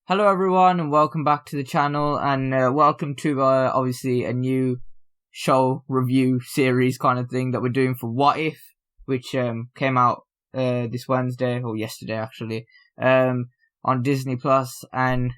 Hello everyone and welcome back to the channel and welcome to obviously a new show review series kind of thing that we're doing for What If, which came out this Wednesday or yesterday actually on Disney Plus. And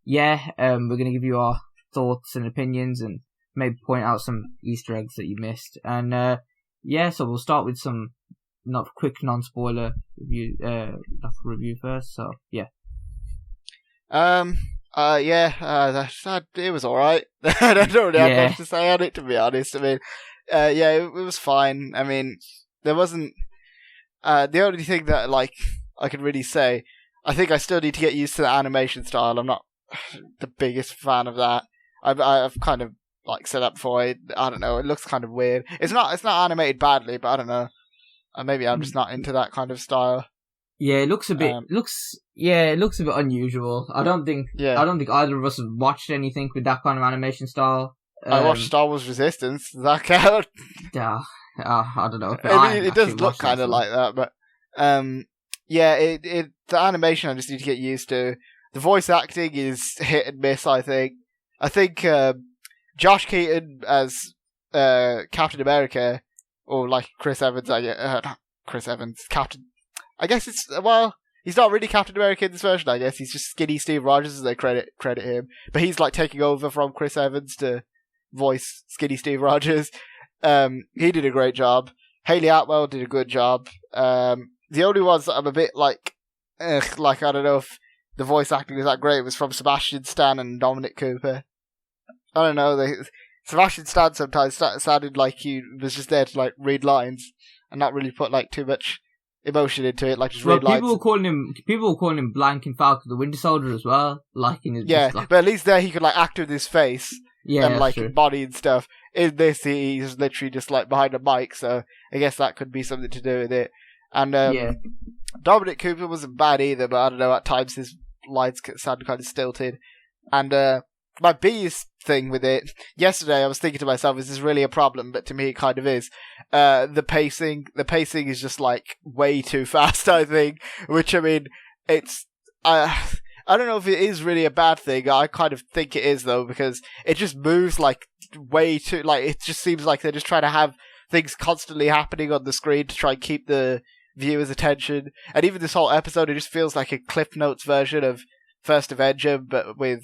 we're going to give you our thoughts and opinions and maybe point out some Easter eggs that you missed. And so we'll start with some quick non-spoiler review first. So yeah. It was alright. I don't really have much to say on it, to be honest. I mean, it was fine. I mean, there wasn't, the only thing that, I can really say, I think I still need to get used to the animation style. I'm not the biggest fan of that. I've kind of, said that before. I don't know, it looks kind of weird. It's not animated badly, but I don't know. Maybe I'm just not into that kind of style. Yeah, it looks a bit unusual. I don't think either of us have watched anything with that kind of animation style. I watched Star Wars Resistance. Does that count? I don't know. I mean, it does look kind of like that, but the animation I just need to get used to. The voice acting is hit and miss. I think Josh Keaton as Captain America, or Chris Evans. Not Chris Evans, Captain. I guess he's not really Captain America in this version, I guess. He's just skinny Steve Rogers as they credit him. But he's taking over from Chris Evans to voice skinny Steve Rogers. He did a great job. Hayley Atwell did a good job. The only ones that I'm a bit I don't know if the voice acting is that great was from Sebastian Stan and Dominic Cooper. I don't know, Sebastian Stan sometimes sounded like he was just there to read lines and not really put too much emotion into it, just read lines. People were calling him Blank in Falcon the Winter Soldier as well. But at least there he could act with his face and body and stuff. In this, he's literally just behind a mic, so I guess that could be something to do with it. And Dominic Cooper wasn't bad either, but I don't know, at times his lines sound kind of stilted. And my biggest thing with it, yesterday I was thinking to myself, is this really a problem? But to me it kind of is. The pacing is just way too fast, I think. Which, I mean, it's, I don't know if it is really a bad thing. I kind of think it is though, because it just moves way too, it just seems like they're just trying to have things constantly happening on the screen to try and keep the viewer's attention. And even this whole episode, it just feels like a Cliff Notes version of First Avenger, but with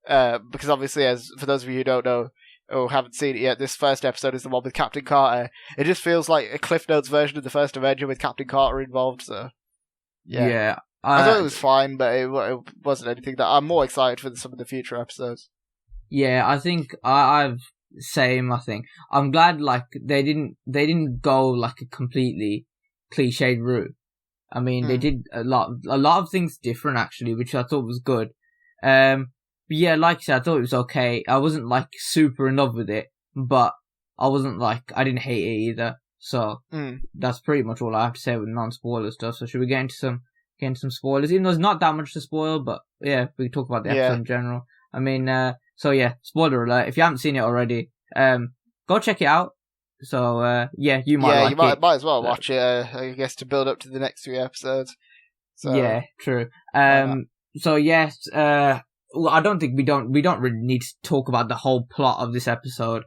because obviously, as for those of you who don't know or haven't seen it yet, this first episode is the one with Captain Carter. It just feels like a Cliff Notes version of the First Avenger with Captain Carter involved. So I thought it was fine, but it wasn't anything that I'm more excited for some of the future episodes. Yeah, I think I've same. I think I'm glad they didn't go a completely cliched route. I mean, they did a lot of things different actually, which I thought was good. But yeah, like I said, I thought it was okay. I wasn't super in love with it, but I wasn't I didn't hate it either. So that's pretty much all I have to say with non-spoiler stuff. So should we get into some spoilers? Even though there's not that much to spoil, but yeah, we can talk about the episode in general. I mean, spoiler alert. If you haven't seen it already, go check it out. So you might might as well watch it. I guess to build up to the next 3 episodes. So yeah, true. Well, I don't think we don't really need to talk about the whole plot of this episode.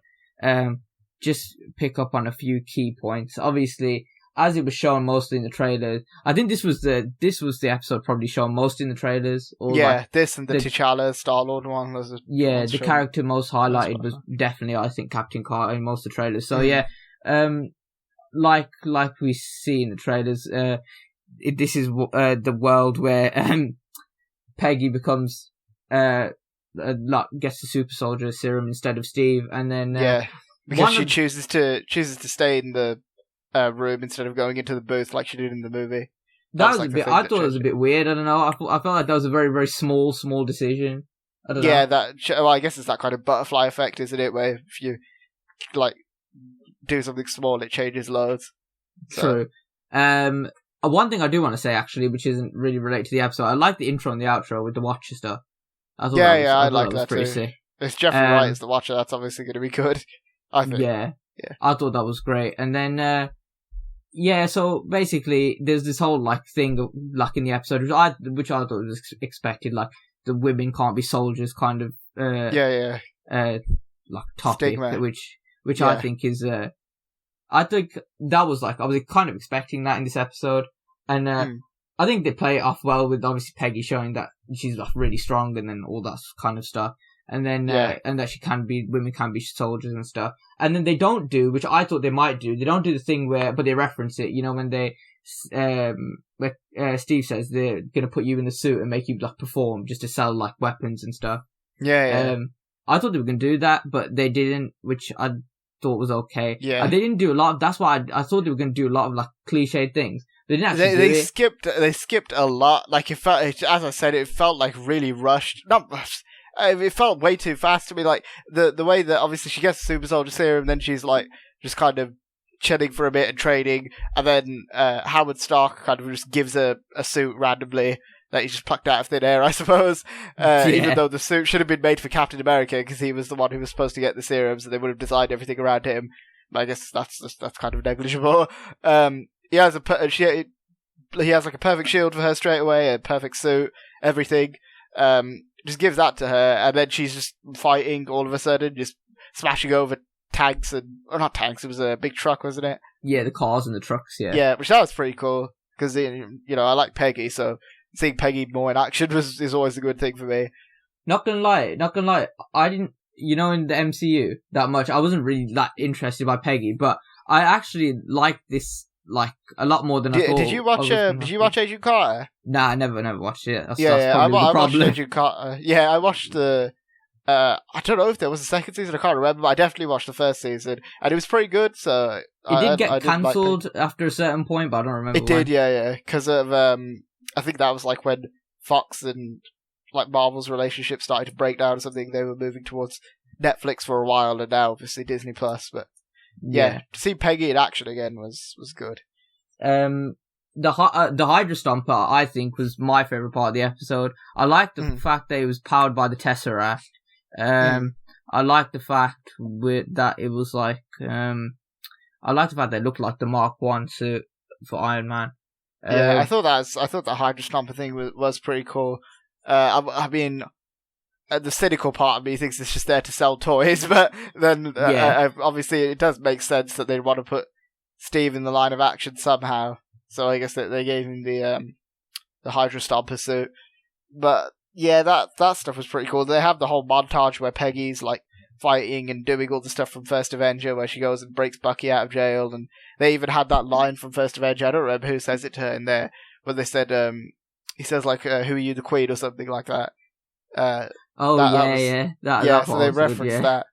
Just pick up on a few key points. Obviously, as it was shown mostly in the trailers, I think this was the episode probably shown most in the trailers. Or this and the T'Challa Star-Lord one was. The character most highlighted was definitely, I think, Captain Carter in most of the trailers. So like we see in the trailers, this is the world where Peggy becomes. Gets the super soldier serum instead of Steve, and then because she chooses to stay in the room instead of going into the booth like she did in the movie. That was a bit. I thought it was a bit weird. I don't know. I felt like that was a very, very small decision. I don't know. I guess it's that kind of butterfly effect, isn't it? Where if you do something small, it changes loads. True. One thing I do want to say actually, which isn't really related to the episode, I like the intro and the outro with the Watcher stuff. I like that too. Sick. It's Jeffrey Wright as the Watcher. That's obviously going to be good. I think. Yeah. I thought that was great. And then, so basically, there's this whole thing in the episode, which I thought was expected. the women can't be soldiers kind of like topic, stigma. which I think is I think that was like I was kind of expecting that in this episode, and I think they play it off well with obviously Peggy showing that she's like really strong and then all that kind of stuff, and then and that women can be soldiers and stuff, and then they don't do, which I thought they might do. They don't do the thing but they reference it. You know, when they Steve says they're gonna put you in the suit and make you like perform just to sell like weapons and stuff. Yeah. I thought they were gonna do that, but they didn't, which I thought was okay. Yeah. They didn't do a lot. That's why I thought they were gonna do a lot of like cliched things. They didn't actually do it. They skipped a lot. Like it felt, as I said, it felt like really rushed. Not rushed. It felt way too fast to me. Like the way that obviously she gets the super soldier serum, then she's like just kind of chilling for a bit and training, and then Howard Stark kind of just gives a suit randomly that he just plucked out of thin air, I suppose. Even though the suit should have been made for Captain America because he was the one who was supposed to get the serums, and they would have designed everything around him. But I guess that's kind of negligible. He has like a perfect shield for her straight away, a perfect suit, everything. Just gives that to her, and then she's just fighting all of a sudden, just smashing over tanks or not tanks. It was a big truck, wasn't it? Yeah, the cars and the trucks. Yeah. Yeah, which that was pretty cool because I like Peggy, so seeing Peggy more in action is always a good thing for me. Not gonna lie, I didn't, in the MCU that much. I wasn't really that interested by Peggy, but I actually liked this like a lot more than I thought. Did you watch Agent Carter? Nah, I never watched it. That's I watched Agent Carter. Yeah, I watched the. I don't know if there was a second season. I can't remember, but I definitely watched the first season, and it was pretty good. So it did get cancelled after a certain point, but I don't remember. It did, yeah, because of I think that was like when Fox and like Marvel's relationship started to break down or something. They were moving towards Netflix for a while, and now obviously Disney Plus. But yeah, to see Peggy in action again was good. The Hydra Stomper, I think, was my favorite part of the episode. I liked the fact that it was powered by the Tesseract. I liked the fact that it was like I liked the fact that it looked like the Mark 1 suit for Iron Man. I thought the Hydra Stomper thing was pretty cool. I mean, the cynical part of me thinks it's just there to sell toys, but then obviously it does make sense that they'd want to put Steve in the line of action somehow. So I guess that they gave him the Hydra Stomper suit. But yeah, that stuff was pretty cool. They have the whole montage where Peggy's like fighting and doing all the stuff from First Avenger, where she goes and breaks Bucky out of jail, and they even had that line from First Avenger. I don't remember who says it to her in there, but they said he says like "Who are you, the Queen?" or something like that. So they referenced that.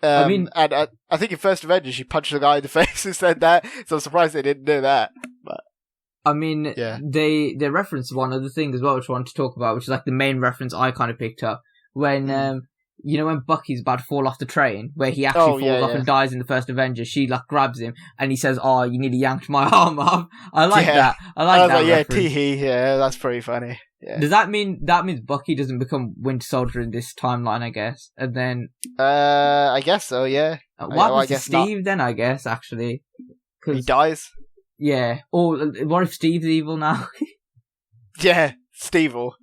I mean, and I think in First Avenger she punched the guy in the face who said that, so I'm surprised they didn't do that. But I mean, they referenced one other thing as well, which I want to talk about, which is like the main reference I kind of picked up when when Bucky's about to fall off the train, where he actually falls off and dies in the First Avenger, she like grabs him and he says, "Oh, you nearly yanked my arm off." I like that. I like that. Like, tee-hee, that's pretty funny. Yeah. Does that mean Bucky doesn't become Winter Soldier in this timeline? I guess, and then I guess so. Yeah. What happens to Steve not. Then? I guess actually, because he dies. Yeah. Or what if Steve's evil now? Yeah, Steve-ul.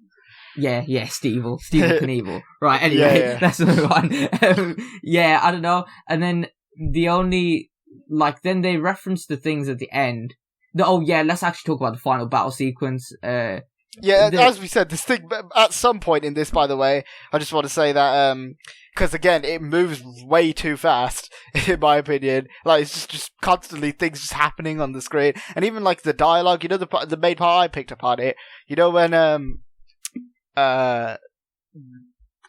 Yeah, Steve-ul. Steve Knievel. Right, anyway, let's move on. I don't know. And then then they reference the things at the end. Let's actually talk about the final battle sequence. As we said, this thing, at some point in this, by the way, I just want to say that, because again, it moves way too fast, in my opinion. Like, it's just constantly things just happening on the screen. And even, like, the dialogue, the main part I picked up on it, when,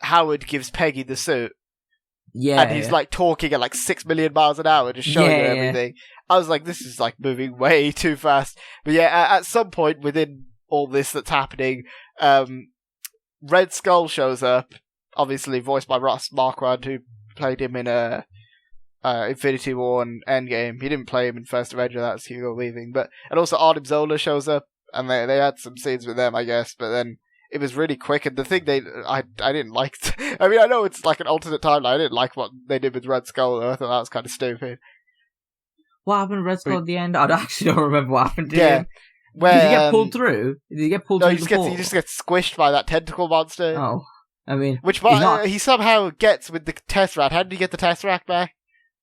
Howard gives Peggy the suit. Yeah. And he's like talking at like 6 million miles an hour, just showing her everything. I was like, this is like moving way too fast. But at some point within all this that's happening, Red Skull shows up, obviously voiced by Ross Marquand, who played him in Infinity War and Endgame. He didn't play him in First Avenger, that's Hugo Weaving. And also Arnim Zola shows up, and they had some scenes with them, I guess, but then it was really quick, and the thing I didn't like. I mean, I know it's like an alternate timeline. I didn't like what they did with Red Skull, though. I thought that was kind of stupid. What happened to Red Skull at the end? I actually don't remember what happened to him. Where, Did he get pulled through? Did he get pulled through? He just gets squished by that tentacle monster. Oh, I mean, he somehow gets with the Tesseract. How did he get the Tesseract back?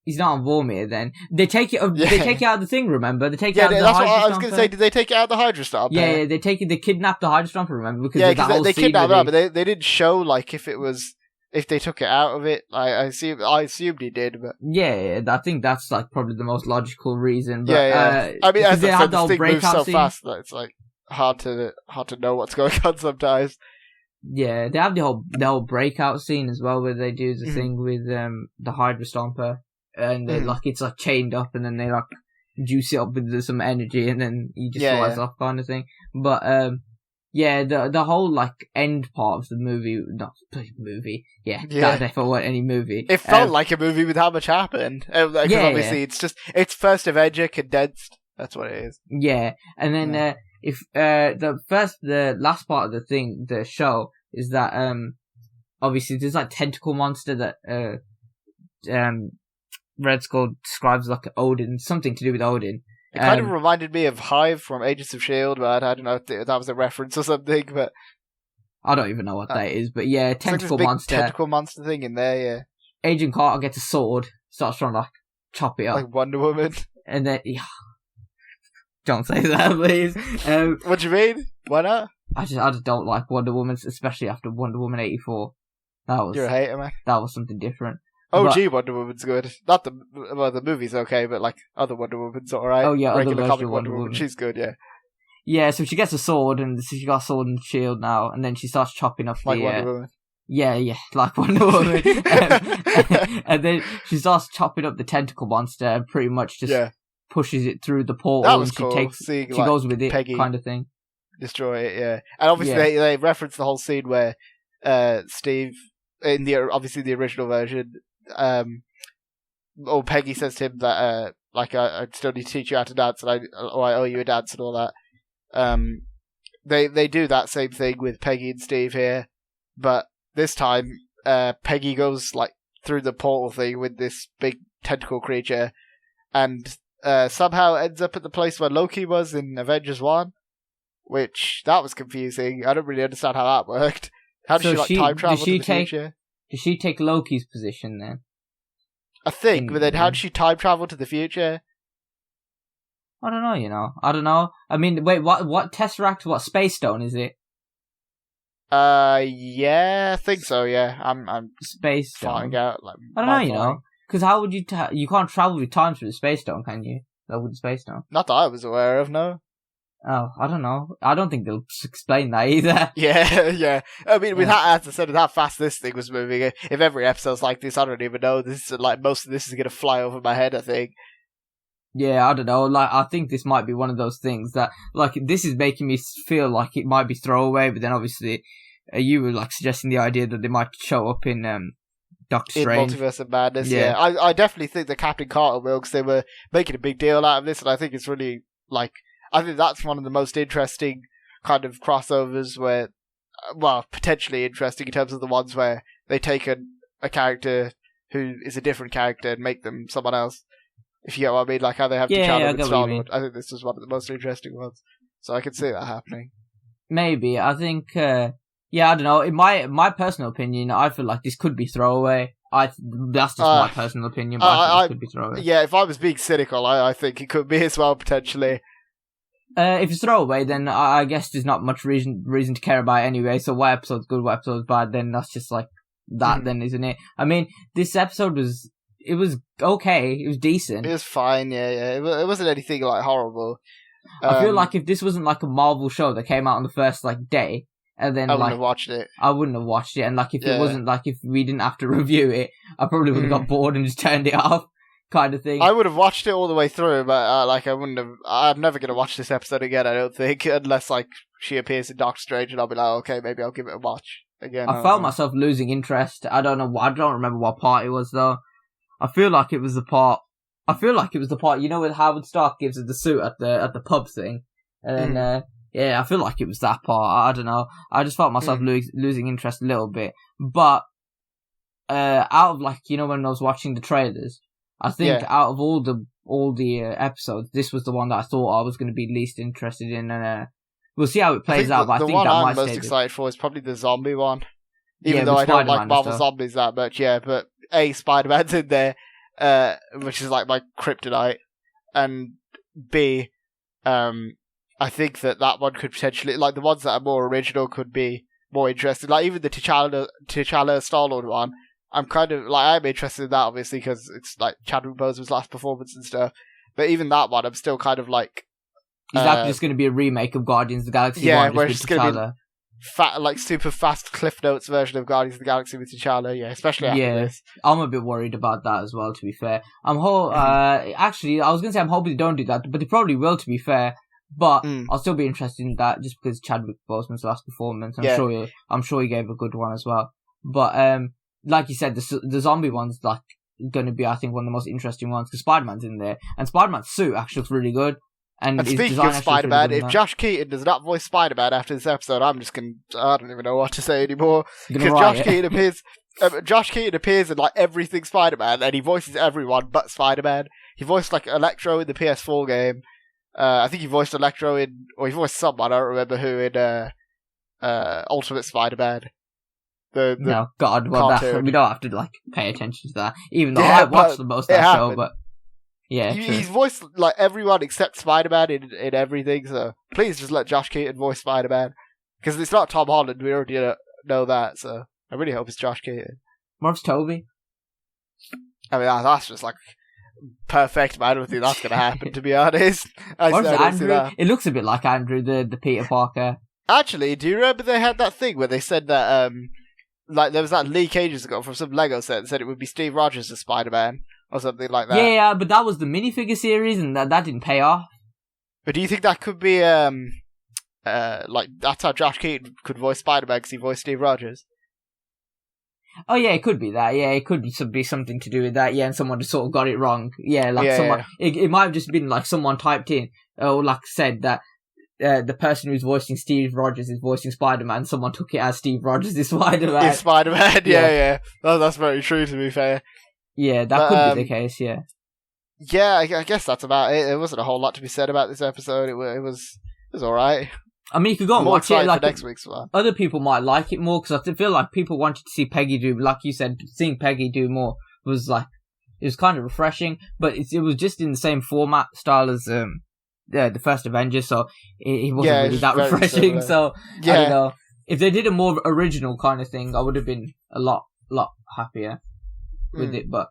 He's not on Vormir then. They take it. They take it out of the thing. Remember, they take it out of the that's Hydra what I was going to say. Did they take it out of the Hydra Stomper? Yeah, they take it. They kidnap the Hydra Stomper. Remember, because they kidnapped that, but they didn't show like if they took it out of it. I assumed he did, but yeah, I think that's like probably the most logical reason. But, I mean, as they I said, had the this whole thing moves so scene. fast that it's like hard to know what's going on sometimes. Yeah, they have the whole breakout scene as well, where they do the thing with the Hydra Stomper, and like it's like chained up, and then they like juice it up with some energy, and then he just flies off, kind of thing. But the whole like end part of the movie, that if I want any movie, it felt like a movie with how much happened. Obviously it's first Avenger condensed. That's what it is. Yeah, and then if the last part of the show is that obviously there's like tentacle monster that Red Skull describes like Odin, something to do with Odin. It kind of reminded me of Hive from Agents of S.H.I.E.L.D., but I don't know if that was a reference or something, but I don't even know what that is, but yeah, tentacle like monster. Tentacle monster thing in there, yeah. Agent Carter gets a sword, starts trying to like chop it up. Like Wonder Woman. And then don't say that, please. What do you mean? Why not? I just don't like Wonder Woman, especially after Wonder Woman 84. You're a hater, man. That was something different. OG Wonder Woman's good. Not the movie's okay, but like other Wonder Woman's alright. Oh yeah, regular comic Wonder Woman. She's good, yeah. Yeah, so she gets a sword, and she got a sword and shield now, and then she starts chopping up like Wonder Woman. Yeah, like Wonder Woman. And then she starts chopping up the tentacle monster, and pretty much just pushes it through the portal. That was and cool. She goes with it, Peggy kind of thing. Destroy it, yeah. And obviously they reference the whole scene where Steve, in the original version, Peggy says to him that I still need to teach you how to dance, and I owe you a dance and all that. They do that same thing with Peggy and Steve here, but this time Peggy goes like through the portal thing with this big tentacle creature, and somehow ends up at the place where Loki was in Avengers 1, which that was confusing. I don't really understand how that worked. How did she time travel to the future? Did she take Loki's position then? I think, but then how did she time travel to the future? I don't know, I don't know. I mean, wait, what Tesseract, what Space Stone is it? Yeah, I think so, yeah. I'm Space Stone. Finding out, like, I don't know, because how would you you can't travel with time through the Space Stone, can you? That with the Space Stone. Not that I was aware of, no. Oh, I don't know. I don't think they'll explain that either. Yeah. I mean, with that, as I said, with how fast this thing was moving, if every episode's like this, I don't even know. This is like most of this is gonna fly over my head, I think. Yeah, I don't know. Like, I think this might be one of those things that, like, this is making me feel like it might be throwaway. But then, obviously, you were like suggesting the idea that they might show up in Doctor Strange. In Multiverse of Madness. Yeah. I definitely think that Captain Carter will, because they were making a big deal out of this, and I think it's really like. I think that's one of the most interesting kind of crossovers where, well, potentially interesting in terms of the ones where they take a character who is a different character and make them someone else. If you get what I mean, like how they have T'Challa with Star-Lord. I think this is one of the most interesting ones. So I can see that happening. Maybe. I think, I don't know. In my personal opinion, I feel like this could be throwaway. That's just my personal opinion, but I think this could be throwaway. Yeah, if I was being cynical, I think it could be as well, potentially. If it's throwaway, then I guess there's not much reason to care about it anyway. So what episode's good, what episode's bad, then that's just like that, then, isn't it? I mean, this episode was okay. It was decent. It was fine, yeah. It wasn't anything like horrible. I feel like if this wasn't like a Marvel show that came out on the first like day, and then I wouldn't have watched it. I wouldn't have watched it, and like if it wasn't like if we didn't have to review it, I probably would have got bored and just turned it off. Kind of thing. I would have watched it all the way through, but like I wouldn't have. I'm never going to watch this episode again. I don't think, unless like she appears in Doctor Strange, and I'll be like, okay, maybe I'll give it a watch again. I felt myself losing interest. I don't know. I don't remember what part it was though. I feel like it was the part. You know, when Howard Stark gives her the suit at the pub thing, and then I feel like it was that part. I don't know. I just felt myself losing interest a little bit, but out of like when I was watching the trailers. I think out of all the episodes, this was the one that I thought I was going to be least interested in, and we'll see how it plays out. But I think the one I'm most excited for is probably the zombie one. Even though I don't like Marvel Zombies that much, but Spider-Man's in there, which is like my kryptonite, and B, I think that one could potentially, like the ones that are more original could be more interesting. Like even the T'Challa Star-Lord one, I'm interested in that obviously because it's like Chadwick Boseman's last performance and stuff. But even that one, I'm still kind of like, is that just going to be a remake of Guardians of the Galaxy? Yeah, where it's going to be super fast Cliff Notes version of Guardians of the Galaxy with T'Challa, especially after this. I'm a bit worried about that as well, to be fair. Actually, I was going to say I'm hoping they don't do that, but they probably will, to be fair. But I'll still be interested in that just because Chadwick Boseman's last performance. I'm sure he gave a good one as well. But like you said, the zombie one's like going to be, I think, one of the most interesting ones because Spider-Man's in there, and Spider-Man's suit actually looks really good. And speaking of Spider-Man, if Josh Keaton does not voice Spider-Man after this episode, I don't even know what to say anymore. Because Josh Keaton appears in like everything Spider-Man, and he voices everyone but Spider-Man. He voiced like Electro in the PS4 game. I think he voiced Electro he voiced someone, I don't remember who, in Ultimate Spider-Man. No, God, well, we don't have to like pay attention to that, even though I watched the most of that show, but... Yeah, he's voiced like everyone except Spider-Man in everything. So please just let Josh Keaton voice Spider-Man because it's not Tom Holland. We already know that. So I really hope it's Josh Keaton. What's Toby? I mean, that's just like perfect. But I don't think that's going to happen. To be honest, What's Andrew? It looks a bit like Andrew, the Peter Parker. Actually, do you remember they had that thing where they said that like there was that leak ages ago from some Lego set that said it would be Steve Rogers as Spider-Man? Or something like that. Yeah, but that was the minifigure series, and that didn't pay off. But do you think that could be, like, that's how Josh Keaton could voice Spider-Man because he voiced Steve Rogers? Oh, yeah, it could be that. Yeah, it could be something to do with that. Yeah, and someone just sort of got it wrong. Yeah, like someone... Yeah. It might have just been, like, someone typed in, or, like, said that the person who's voicing Steve Rogers is voicing Spider-Man. Someone took it as Steve Rogers is Spider-Man. It's Spider-Man, yeah. That's very true, to be fair. Yeah, that could be the case, yeah. Yeah, I guess that's about it. There wasn't a whole lot to be said about this episode. It was alright. I mean, you could go and watch it. Like, next week's one. Other people might like it more, because I feel like people wanted to see Peggy do, like you said, seeing Peggy do more was like, it was kind of refreshing, but it was just in the same format style as the first Avengers, so it wasn't really that refreshing, so I don't know. If they did a more original kind of thing, I would have been a lot happier with it, but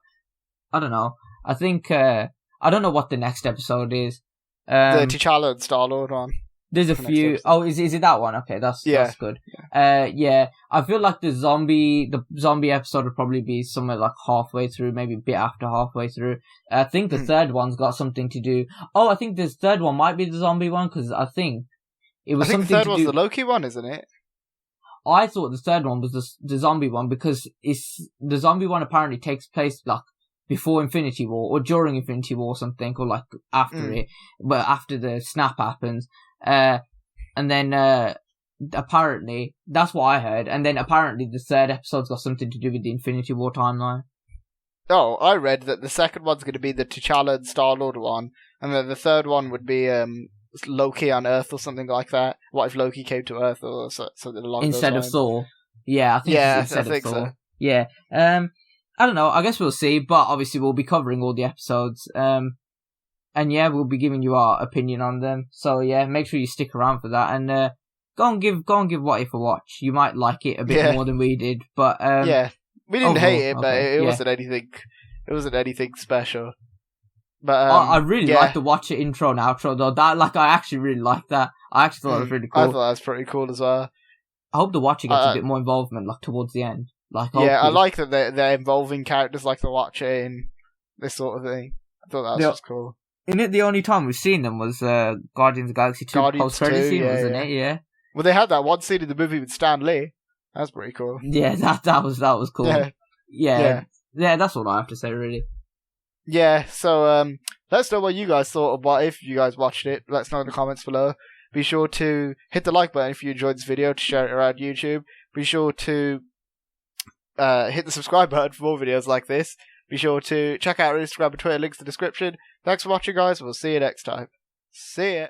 I don't know. I think I don't know what the next episode is. The T'Challa and Star-Lord one. There's a few. Oh, is it that one? Okay, that's good. Yeah. I feel like the zombie episode would probably be somewhere like halfway through, maybe a bit after halfway through. I think the third one's got something to do. Oh, I think this third one might be the zombie one because I think it was something to do. I think the third one's the Loki one, isn't it? I thought the third one was the zombie one because the zombie one apparently takes place like before Infinity War or during Infinity War or something, or like after it, but after the snap happens. And then apparently that's what I heard. And then apparently the third episode's got something to do with the Infinity War timeline. Oh, I read that the second one's going to be the T'Challa and Star-Lord one, and then the third one would be Loki on Earth or something like that. What if Loki came to Earth or something along those lines? Instead of Thor. Yeah, I think instead of Thor. So. Yeah. I don't know. I guess we'll see, but obviously we'll be covering all the episodes. And yeah, we'll be giving you our opinion on them. So yeah, make sure you stick around for that, and go and give What If a watch. You might like it a bit more than we did, but we didn't hate it, but it wasn't anything. It wasn't anything special. But I really like the Watch It intro and outro though. That I actually really liked that. I actually thought it was really cool. I thought that was pretty cool as well. I hope the Watcher gets a bit more involvement, like towards the end. I like that they're involving characters like the Watcher in this sort of thing. I thought that was just cool. Isn't it the only time we've seen them was Guardians of the Galaxy 2 post-credit scene, wasn't it? Yeah. Well, they had that one scene in the movie with Stan Lee. That's pretty cool. Yeah, that was cool. Yeah, that's all I have to say, really. Yeah, so let us know what you guys thought of What If you guys watched it. Let us know in the comments below. Be sure to hit the like button if you enjoyed this video, to share it around YouTube. Be sure to hit the subscribe button for more videos like this. Be sure to check out our Instagram and Twitter, links in the description. Thanks for watching, guys. We'll see you next time. See ya.